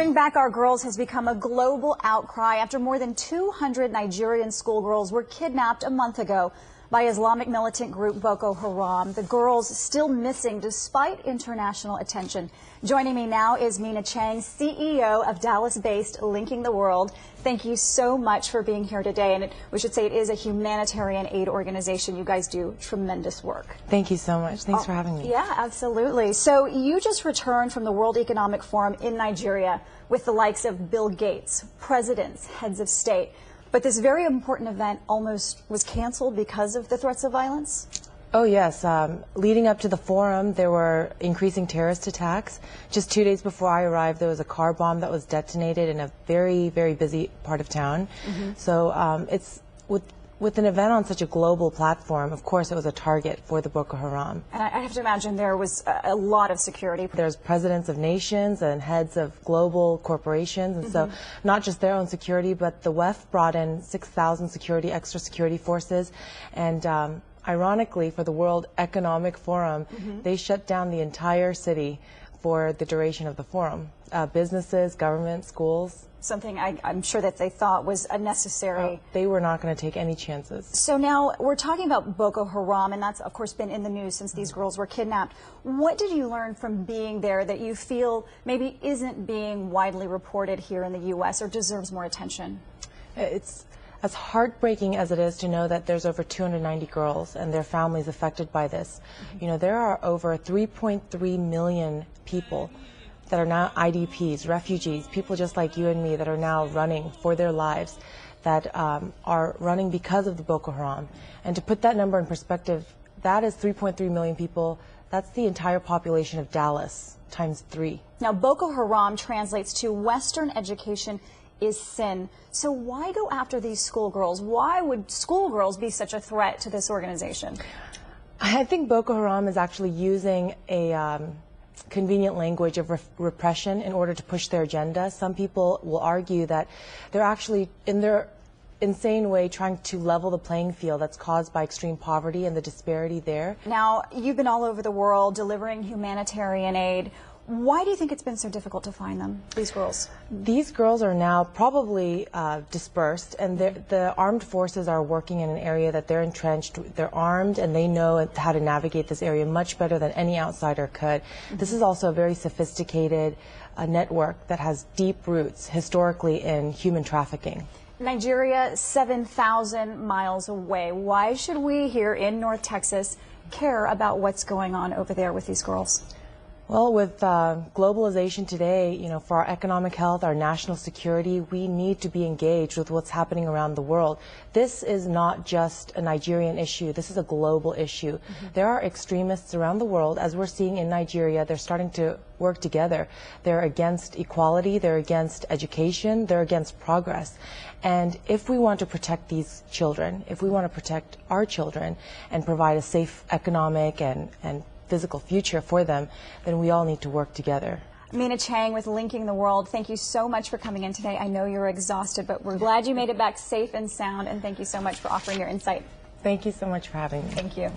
Bring Back Our Girls has become a global outcry after more than 200 Nigerian schoolgirls were kidnapped a month ago by Islamic militant group Boko Haram. The girls still missing despite international attention. Joining me now is Mina Chang, CEO of Dallas-based Linking the World. Thank you so much for being here today. And we should say it is a humanitarian aid organization. You guys do tremendous work. Thank you so much. Thanks for having me. Yeah, absolutely. So you just returned from the World Economic Forum in Nigeria with the likes of Bill Gates, presidents, heads of state. But this very important event almost was canceled because of the threats of violence? Oh, yes. Leading up to the forum, there were increasing terrorist attacks. Just 2 days before I arrived, there was a car bomb that was detonated in a very, very busy part of town. So it's with an event on such a global platform, of course, it was a target for the Boko Haram. And I have to imagine there was a lot of security. There's presidents of nations and heads of global corporations, and so not just their own security, but the WEF brought in 6,000 extra security forces, and ironically, for the World Economic Forum, they shut down the entire city for the duration of the forum. Businesses, government, schools. Something I'm sure that they thought was unnecessary. They were not going to take any chances. So now we're talking about Boko Haram, and that's of course been in the news since these girls were kidnapped. What did you learn from being there that you feel maybe isn't being widely reported here in the U.S. or deserves more attention? It's as heartbreaking as it is to know that there's over 290 girls and their families affected by this. You know, there are over 3.3 million people that are now IDPs, refugees, people just like you and me that are now running for their lives, that are running because of the Boko Haram. And to put that number in perspective, that is 3.3 million people. That's the entire population of Dallas times 3. Now, Boko Haram translates to Western education is sin. So why go after these schoolgirls? Why would schoolgirls be such a threat to this organization? I think Boko Haram is actually using a convenient language of repression in order to push their agenda. Some people will argue that they're actually, in their insane way, trying to level the playing field that's caused by extreme poverty and the disparity there. Now, you've been all over the world delivering humanitarian aid. Why do you think it's been so difficult to find them, these girls? These girls are now probably dispersed, and the armed forces are working in an area that they're entrenched. They're armed, and they know how to navigate this area much better than any outsider could. This is also a very sophisticated network that has deep roots historically in human trafficking. Nigeria, 7,000 miles away. Why should we here in North Texas care about what's going on over there with these girls? Well, with globalization today, you know, for our economic health, our national security, we need to be engaged with what's happening around the world. This is not just a Nigerian issue. This is a global issue. There are extremists around the world, as we're seeing in Nigeria. They're starting to work together. They're against equality. They're against education. They're against progress. And if we want to protect these children, if we want to protect our children and provide a safe economic and physical future for them, then we all need to work together. Mina Chang with Linking the World, thank you so much for coming in today. I know you're exhausted, but we're glad you made it back safe and sound, and thank you so much for offering your insight. Thank you so much for having me. Thank you.